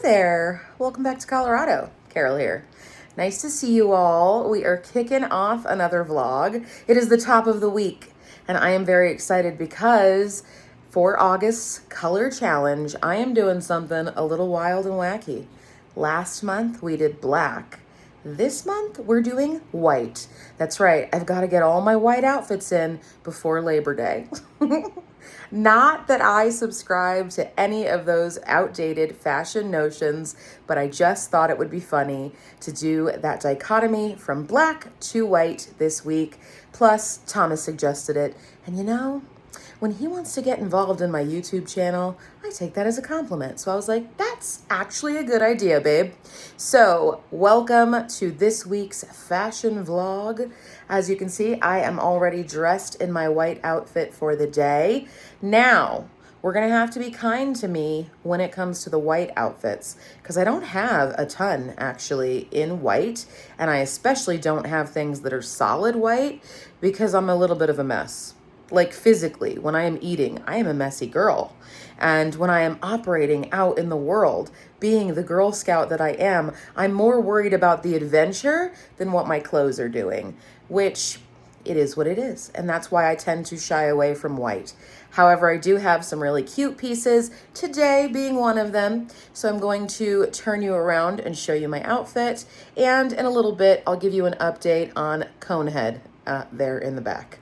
there. Welcome back to Colorado. Carol here. Nice to see you all. We are kicking off another vlog. It is the top of the week, and I am very excited because for August's Color Challenge, I am doing something a little wild and wacky. Last month, we did black. This month, we're doing white. That's right, I've got to get all my white outfits in before Labor Day. Not that I subscribe to any of those outdated fashion notions, but I just thought it would be funny to do that dichotomy from black to white this week. Plus, Thomas suggested it. And you know, when he wants to get involved in my YouTube channel, I take that as a compliment. So I was like, that's actually a good idea, babe. So welcome to this week's fashion vlog. As you can see, I am already dressed in my white outfit for the day. Now, we're gonna have to be kind to me when it comes to the white outfits because I don't have a ton actually in white, and I especially don't have things that are solid white because I'm a little bit of a mess. Like physically, when I am eating, I am a messy girl. And when I am operating out in the world, being the Girl Scout that I am, I'm more worried about the adventure than what my clothes are doing, which it is what it is. And that's why I tend to shy away from white. However, I do have some really cute pieces, today being one of them. So I'm going to turn you around and show you my outfit. And in a little bit, I'll give you an update on Conehead there in the back.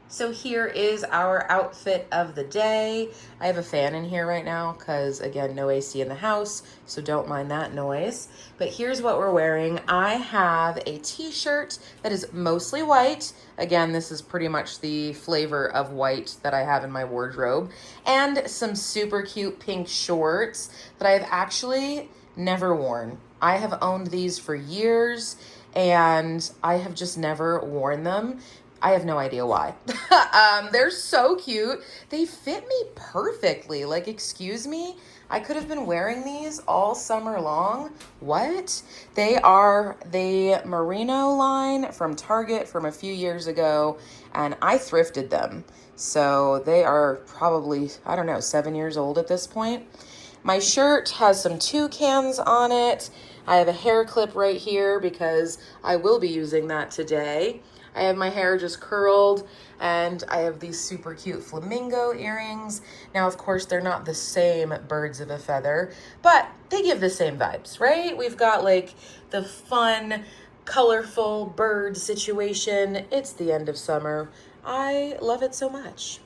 So here is our outfit of the day. I have a fan in here right now because, again, no AC in the house, so don't mind that noise. But here's what we're wearing. I have a t-shirt that is mostly white. Again, this is pretty much the flavor of white that I have in my wardrobe. And some super cute pink shorts that I have actually never worn. I have owned these for years, and I have just never worn them. I have no idea why. They're so cute. They fit me perfectly. Like, excuse me, I could have been wearing these all summer long. What? They are the Merino line from Target from a few years ago, and I thrifted them. So they are probably, I don't know, 7 years old at this point. My shirt has some toucans on it. I have a hair clip right here because I will be using that today. I have my hair just curled, and I have these super cute flamingo earrings. Now, of course, they're not the same birds of a feather, but they give the same vibes, right? We've got like the fun, colorful bird situation. It's the end of summer. I love it so much.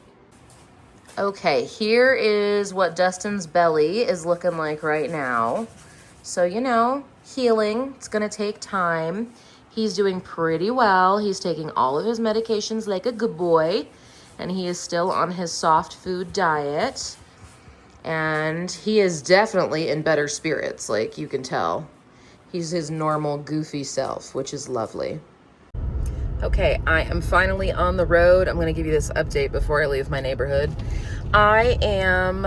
Okay, here is what Dustin's belly is looking like right now. So, you know, healing, it's gonna take time. He's doing pretty well. He's taking all of his medications like a good boy, and he is still on his soft food diet. And he is definitely in better spirits, like you can tell. He's his normal goofy self, which is lovely. Okay, I am finally on the road. I'm going to give you this update before I leave my neighborhood. I am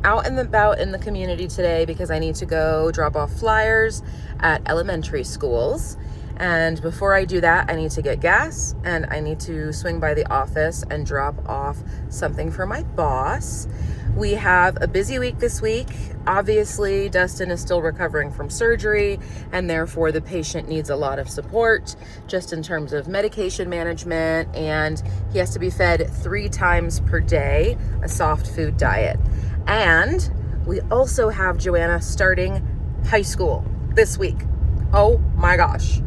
out and about in the community today because I need to go drop off flyers at elementary schools. And before I do that, I need to get gas, and I need to swing by the office and drop off something for my boss. We have a busy week this week. Obviously, Dustin is still recovering from surgery, and therefore the patient needs a lot of support just in terms of medication management, and he has to be fed 3 times per day, a soft food diet. And we also have Joanna starting high school this week. Oh my gosh.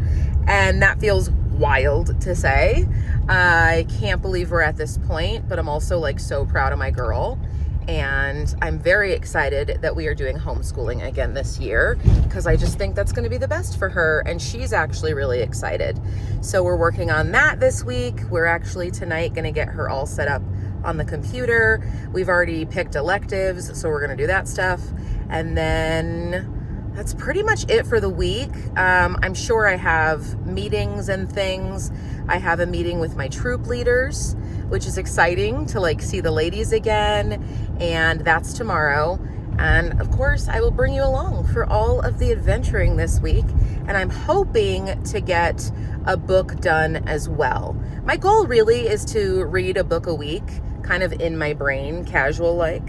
And that feels wild to say. I can't believe we're at this point, but I'm also like so proud of my girl. And I'm very excited that we are doing homeschooling again this year because I just think that's going to be the best for her. And she's actually really excited. So we're working on that this week. We're actually tonight going to get her all set up on the computer. We've already picked electives, so we're going to do that stuff. And then that's pretty much it for the week. I'm sure I have meetings and things. I have a meeting with my troop leaders, which is exciting to like see the ladies again. And that's tomorrow. And of course, I will bring you along for all of the adventuring this week. And I'm hoping to get a book done as well. My goal really is to read a book a week, kind of in my brain, casual like.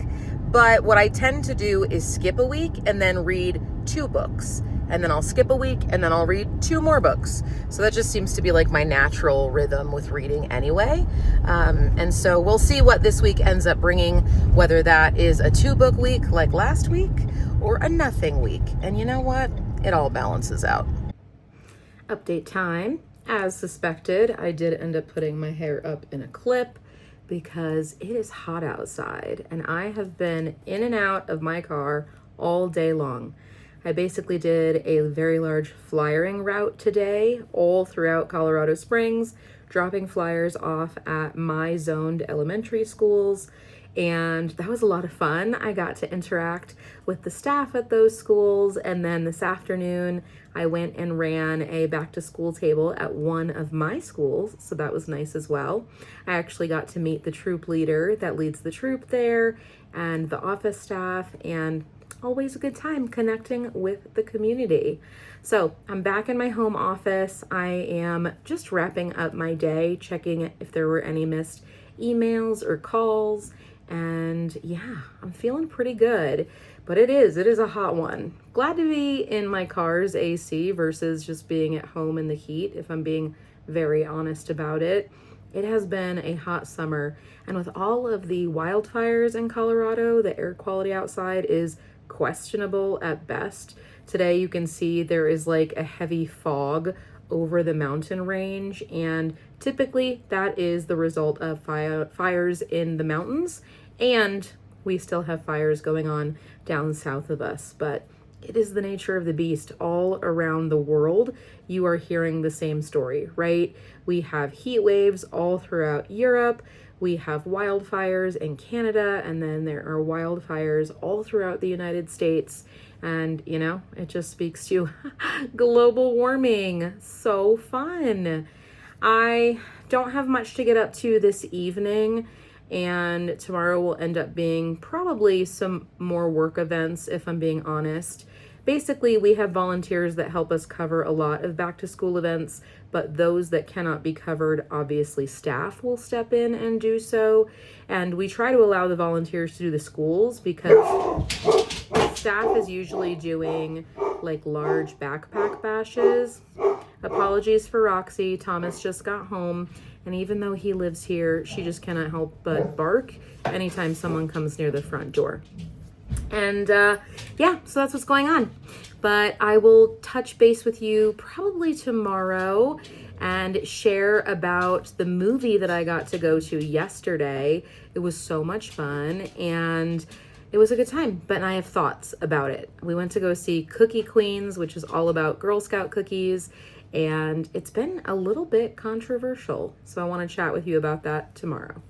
But what I tend to do is skip a week and then read 2 books. And then I'll skip a week and then I'll read 2 more books. So that just seems to be like my natural rhythm with reading anyway. And so we'll see what this week ends up bringing, whether that is a 2-book week like last week or a nothing week. And you know what? It all balances out. Update time. As suspected, I did end up putting my hair up in a clip because it is hot outside and I have been in and out of my car all day long. I basically did a very large flyering route today all throughout Colorado Springs, dropping flyers off at my zoned elementary schools, and that was a lot of fun. I got to interact with the staff at those schools, and then this afternoon I went and ran a back to school table at one of my schools, so that was nice as well. I actually got to meet the troop leader that leads the troop there and the office staff, and always a good time connecting with the community. So I'm back in my home office. I am just wrapping up my day, checking if there were any missed emails or calls. And yeah, I'm feeling pretty good, but it is a hot one. Glad to be in my car's AC versus just being at home in the heat, if I'm being very honest about it. It has been a hot summer, and with all of the wildfires in Colorado, the air quality outside is questionable at best. Today you can see there is like a heavy fog over the mountain range, and typically that is the result of fires in the mountains, and we still have fires going on down south of us. But it is the nature of the beast. All around the world, you are hearing the same story, right? We have heat waves all throughout Europe. We have wildfires in Canada, and then there are wildfires all throughout the United States. And, you know, it just speaks to global warming. So fun. I don't have much to get up to this evening, and tomorrow will end up being probably some more work events, if I'm being honest. Basically, we have volunteers that help us cover a lot of back to school events, but those that cannot be covered, obviously staff will step in and do so. And we try to allow the volunteers to do the schools because staff is usually doing like large backpack bashes. Apologies for Roxy. Thomas just got home, and even though he lives here, she just cannot help but bark anytime someone comes near the front door. And yeah, so that's what's going on. But I will touch base with you probably tomorrow and share about the movie that I got to go to yesterday. It was so much fun, and it was a good time, but I have thoughts about it. We went to go see Cookie Queens, which is all about Girl Scout cookies, and it's been a little bit controversial. So I want to chat with you about that tomorrow.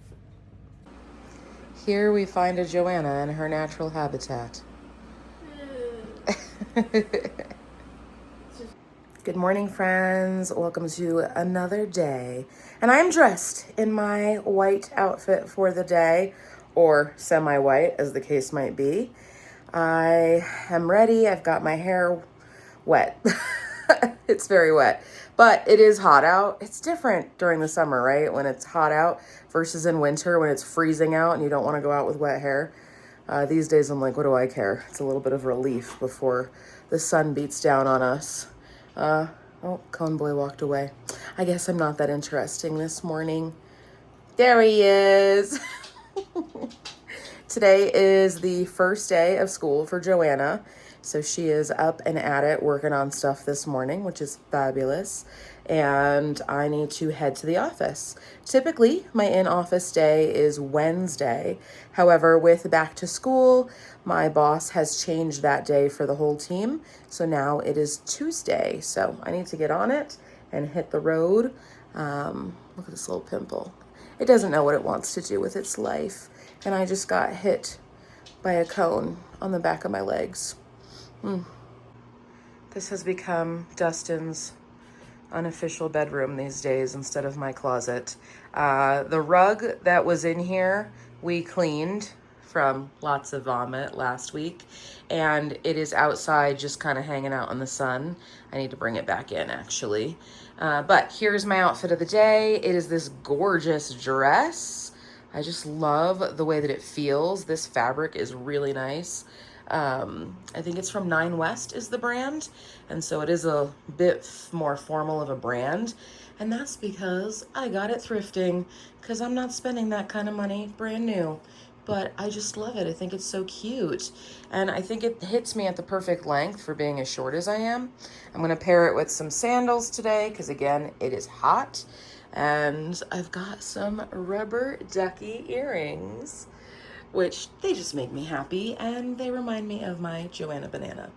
Here we find a Joanna in her natural habitat. Good morning, friends. Welcome to another day. And I'm dressed in my white outfit for the day, or semi-white, as the case might be. I am ready. I've got my hair wet. It's very wet, but it is hot out. It's different during the summer, right? When it's hot out versus in winter when it's freezing out and you don't want to go out with wet hair. These days I'm like, what do I care? It's a little bit of relief before the sun beats down on us. Oh, Cone Boy walked away. I guess I'm not that interesting this morning. There he is. Today is the first day of school for Joanna. So she is up and at it working on stuff this morning, which is fabulous. And I need to head to the office. Typically, my in-office day is Wednesday. However, with back to school, my boss has changed that day for the whole team. So now it is Tuesday. So I need to get on it and hit the road. Look at this little pimple. It doesn't know what it wants to do with its life. And I just got hit by a cone on the back of my legs. This has become Dustin's unofficial bedroom these days instead of my closet. The rug that was in here, we cleaned from lots of vomit last week, and it is outside just kind of hanging out in the sun. I need to bring it back in, actually. But here's my outfit of the day. It is this gorgeous dress. I just love the way that it feels. This fabric is really nice. I think it's from Nine West is the brand. And so it is a bit more formal of a brand. And that's because I got it thrifting, because I'm not spending that kind of money brand new. But I just love it. I think it's so cute. And I think it hits me at the perfect length for being as short as I am. I'm going to pair it with some sandals today because, again, it is hot. And I've got some rubber ducky earrings, which they just make me happy, and they remind me of my Joanna banana.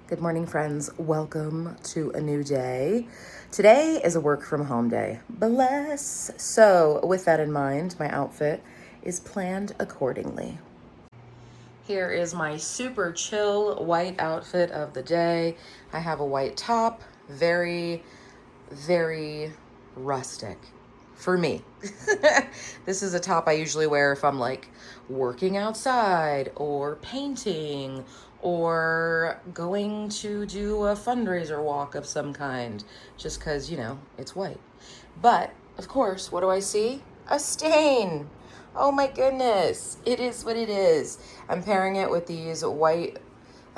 Good morning, friends. Welcome to a new day. Today is a work from home day. Bless. So with that in mind, my outfit is planned accordingly. Here is my super chill white outfit of the day. I have a white top, very, very rustic for me. This is a top I usually wear if I'm like working outside or painting or going to do a fundraiser walk of some kind, just because, you know, it's white. But of course, what do I see? A stain. Oh my goodness, it is what it is. I'm pairing it with these white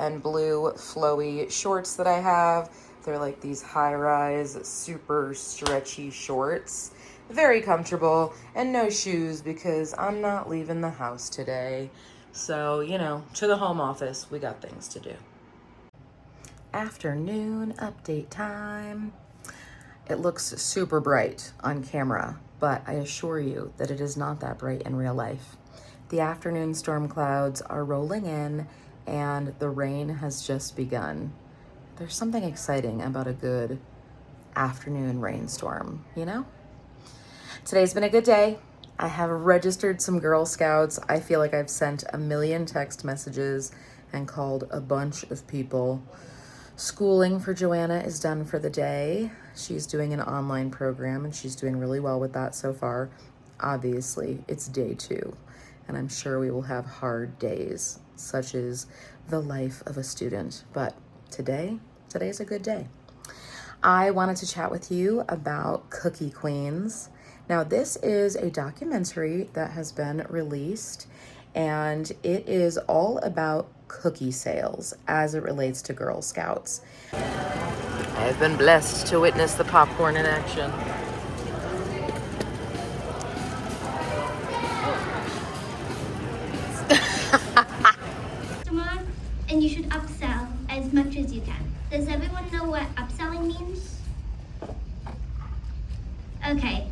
and blue flowy shorts that I have. They're like these high-rise, super stretchy shorts. Very comfortable, and no shoes because I'm not leaving the house today. So, you know, to the home office, we got things to do. Afternoon update time. It looks super bright on camera, but I assure you that it is not that bright in real life. The afternoon storm clouds are rolling in and the rain has just begun. There's something exciting about a good afternoon rainstorm, you know? Today's been a good day. I have registered some Girl Scouts. I feel like I've sent a million text messages and called a bunch of people. Schooling for Joanna is done for the day. She's doing an online program and she's doing really well with that so far. Obviously, it's day 2, and I'm sure we will have hard days, such as the life of a student. But today's a good day. I wanted to chat with you about Cookie Queens. Now, this is a documentary that has been released, and it is all about cookie sales as it relates to Girl Scouts. I've been blessed to witness the popcorn in action. And you should upsell as much as you can. Does everyone know what upselling means? Okay.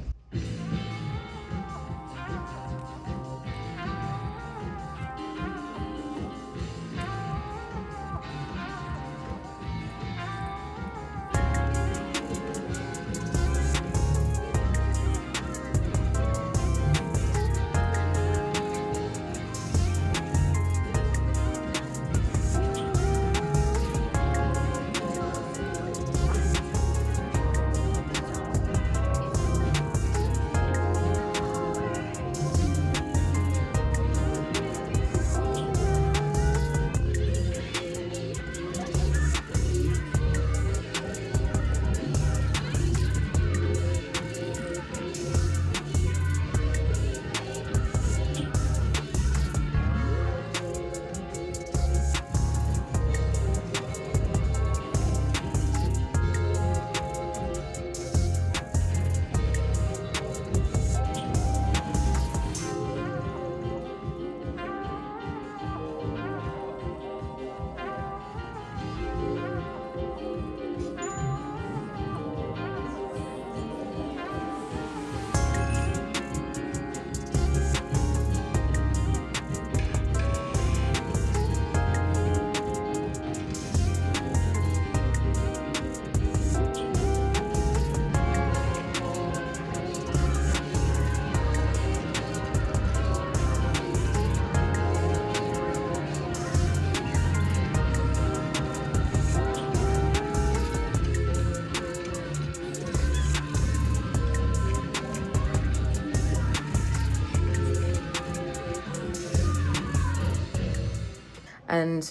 And,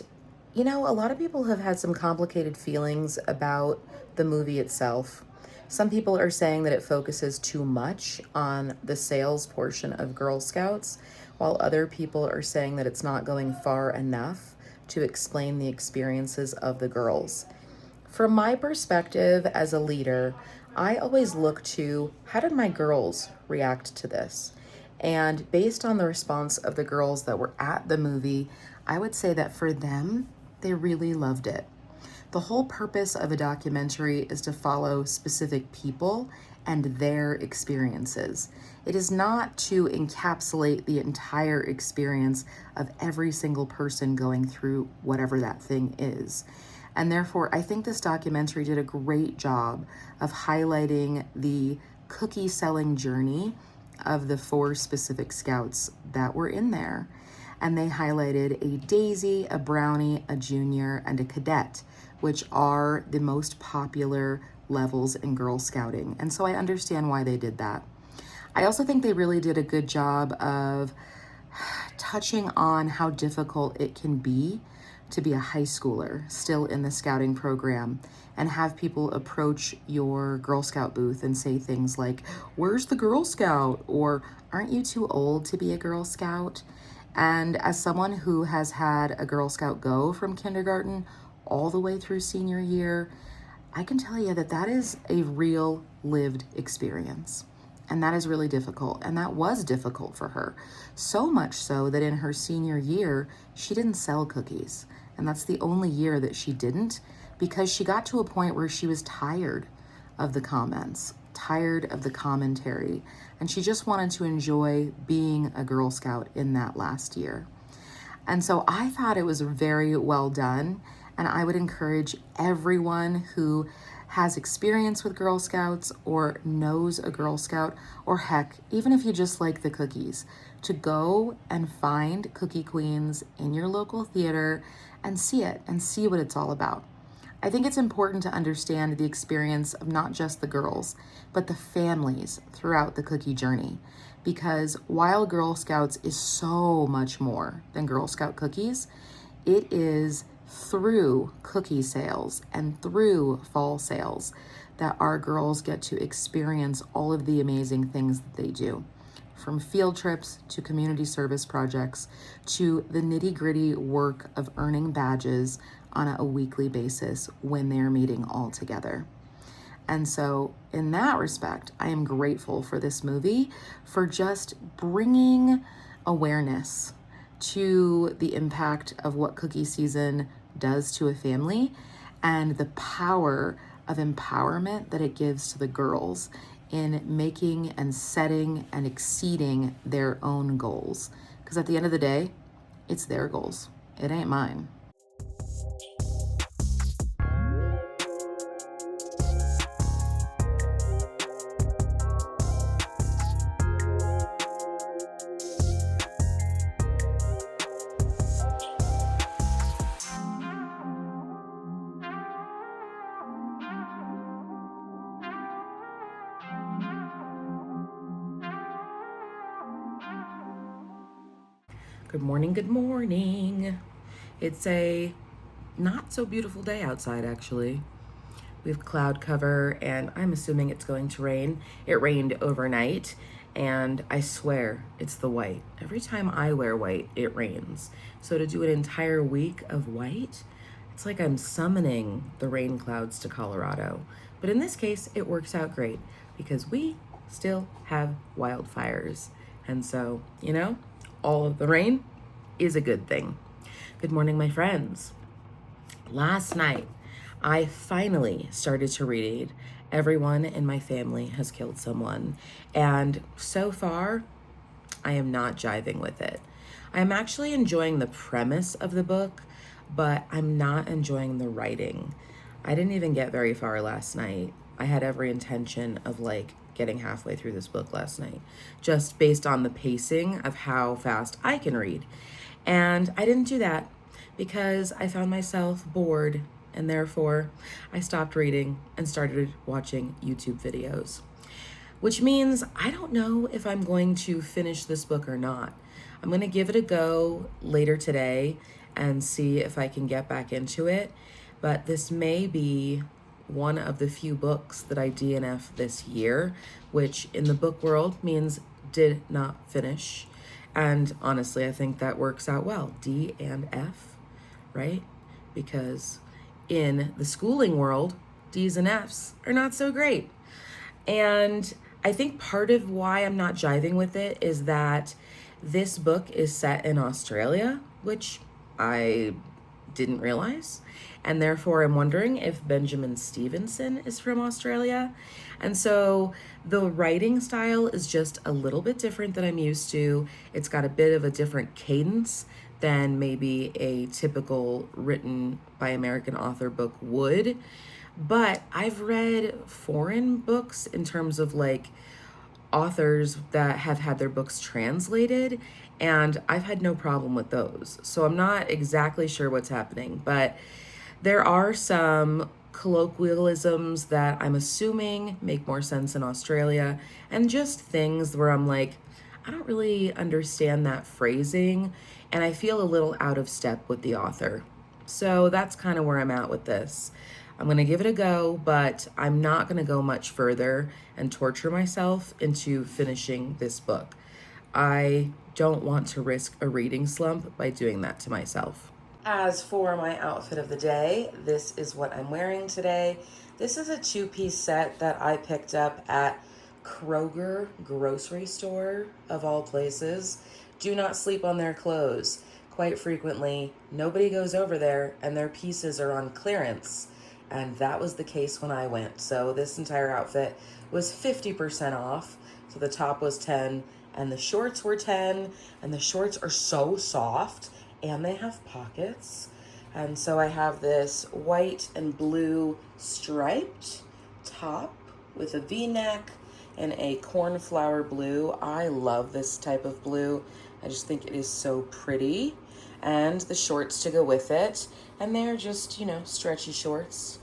you know, a lot of people have had some complicated feelings about the movie itself Some people are saying that it focuses too much on the sales portion of Girl Scouts, while other people are saying that it's not going far enough to explain the experiences of the girls. From my perspective as a leader, I always look to how did my girls react to this? And based on the response of the girls that were at the movie, I would say that for them, they really loved it. The whole purpose of a documentary is to follow specific people and their experiences. It is not to encapsulate the entire experience of every single person going through whatever that thing is. And therefore, I think this documentary did a great job of highlighting the cookie selling journey of the 4 specific scouts that were in there. And they highlighted a daisy, a brownie, a junior, and a cadet, which are the most popular levels in Girl Scouting. And so I understand why they did that. I also think they really did a good job of touching on how difficult it can be to be a high schooler still in the scouting program and have people approach your Girl Scout booth and say things like, "Where's the Girl Scout?" or "Aren't you too old to be a Girl Scout?" And as someone who has had a Girl Scout go from kindergarten all the way through senior year, I can tell you that that is a real lived experience. And that is really difficult. And that was difficult for her. So much so that in her senior year, she didn't sell cookies. And that's the only year that she didn't, because she got to a point where she was tired of the comments, tired of the commentary, and she just wanted to enjoy being a Girl Scout in that last year. And so I thought it was very well done, and I would encourage everyone who has experience with Girl Scouts or knows a Girl Scout, or heck, even if you just like the cookies, to go and find Cookie Queens in your local theater and see it and see what it's all about. I think it's important to understand the experience of not just the girls, but the families throughout the cookie journey. Because while Girl Scouts is so much more than Girl Scout cookies, it is through cookie sales and through fall sales that our girls get to experience all of the amazing things that they do. From field trips to community service projects to the nitty-gritty work of earning badges on a weekly basis when they're meeting all together. And so in that respect, I am grateful for this movie for just bringing awareness to the impact of what cookie season does to a family and the power of empowerment that it gives to the girls in making and setting and exceeding their own goals. Because at the end of the day, it's their goals. It ain't mine. Good morning, good morning. It's a not so beautiful day outside, actually. We have cloud cover, and I'm assuming it's going to rain. It rained overnight, and I swear it's the white. Every time I wear white, it rains. So to do an entire week of white, it's like I'm summoning the rain clouds to Colorado. But in this case, it works out great because we still have wildfires. And so, all of the rain is a good thing. Good morning, my friends. Last night, I finally started to read Everyone in My Family Has Killed Someone. And so far, I am not jiving with it. I'm actually enjoying the premise of the book, but I'm not enjoying the writing. I didn't even get very far last night. I had every intention of getting halfway through this book last night, just based on the pacing of how fast I can read. And I didn't do that because I found myself bored, and therefore I stopped reading and started watching YouTube videos, which means I don't know if I'm going to finish this book or not. I'm going to give it a go later today and see if I can get back into it, but this may be one of the few books that I DNF this year, which in the book world means did not finish. And honestly, I think that works out well. D and F, right? Because in the schooling world, D's and F's are not so great. And I think part of why I'm not jiving with it is that this book is set in Australia, which I didn't realize. And therefore, I'm wondering if Benjamin Stevenson is from Australia. And so the writing style is just a little bit different than I'm used to. It's got a bit of a different cadence than maybe a typical written by American author book would. But I've read foreign books in terms of like authors that have had their books translated, and I've had no problem with those. So I'm not exactly sure what's happening, but there are some colloquialisms that I'm assuming make more sense in Australia, and just things where I'm like, I don't really understand that phrasing, and I feel a little out of step with the author. So that's kind of where I'm at with this. I'm going to give it a go, but I'm not going to go much further and torture myself into finishing this book. I don't want to risk a reading slump by doing that to myself. As for my outfit of the day, this is what I'm wearing today. This is a 2-piece set that I picked up at Kroger grocery store, of all places. Do not sleep on their clothes. Quite frequently, nobody goes over there and their pieces are on clearance. And that was the case when I went. So this entire outfit was 50% off. So the top was 10 and the shorts were 10, and the shorts are so soft and they have pockets. And so I have this white and blue striped top with a V-neck and a cornflower blue. I love this type of blue. I just think it is so pretty. And the shorts to go with it. And they're just, stretchy shorts.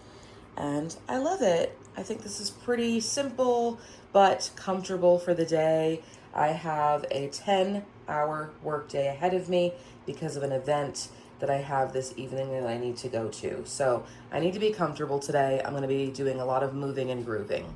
And I love it. I think this is pretty simple, but comfortable for the day. I have a 10-hour workday ahead of me because of an event that I have this evening that I need to go to. So I need to be comfortable today. I'm going to be doing a lot of moving and grooving.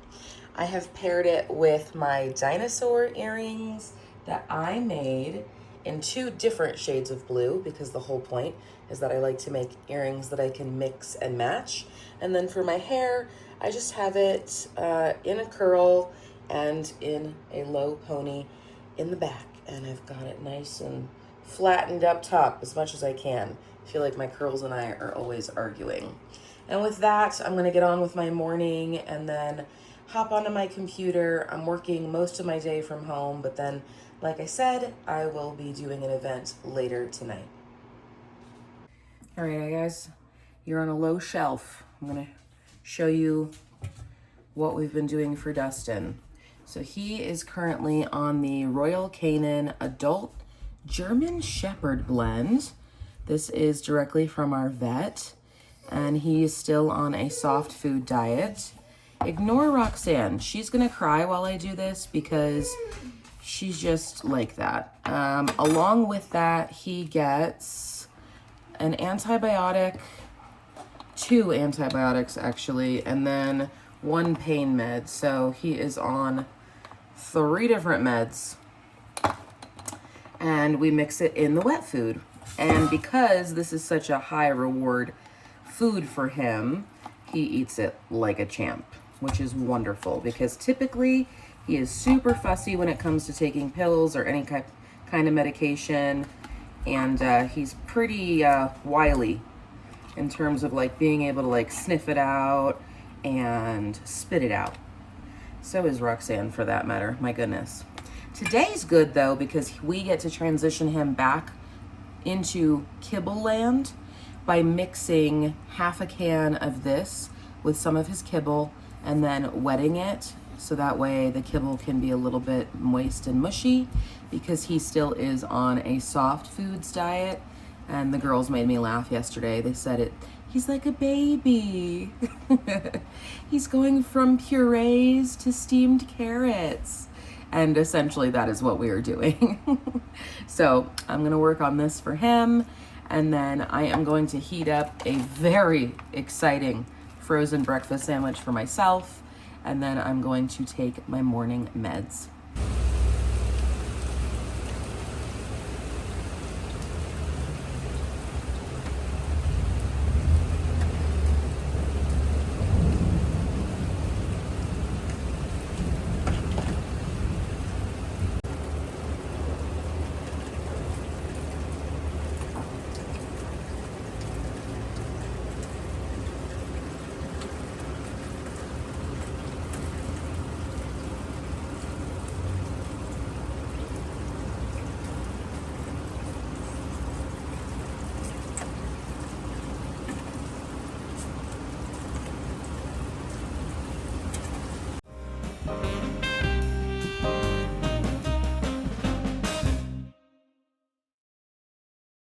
I have paired it with my dinosaur earrings that I made in 2 different shades of blue, because the whole point is that I like to make earrings that I can mix and match. And then for my hair, I just have it in a curl and in a low pony in the back. And I've got it nice and flattened up top as much as I can. I feel like my curls and I are always arguing. And with that, I'm gonna get on with my morning and then hop onto my computer. I'm working most of my day from home, but then, like I said, I will be doing an event later tonight. All right, guys, you're on a low shelf. I'm gonna show you what we've been doing for Dustin. So he is currently on the Royal Canin Adult German Shepherd blend. This is directly from our vet, and he's still on a soft food diet. Ignore Roxanne. She's gonna cry while I do this because she's just like that. Along with that, he gets an antibiotic, 2 antibiotics actually, and then 1 pain med. So he is on 3 different meds, and we mix it in the wet food. And because this is such a high reward food for him, he eats it like a champ, which is wonderful, because typically he is super fussy when it comes to taking pills or any kind of medication, and he's pretty wily in terms of like being able to like sniff it out and spit it out. So is Roxanne, for that matter. My goodness. Today's good though, because we get to transition him back into kibble land by mixing half a can of this with some of his kibble and then wetting it, so that way the kibble can be a little bit moist and mushy, because he still is on a soft foods diet. And the girls made me laugh yesterday. They said he's like a baby. He's going from purees to steamed carrots. And essentially that is what we are doing. So I'm gonna work on this for him, and then I am going to heat up a very exciting frozen breakfast sandwich for myself, and then I'm going to take my morning meds.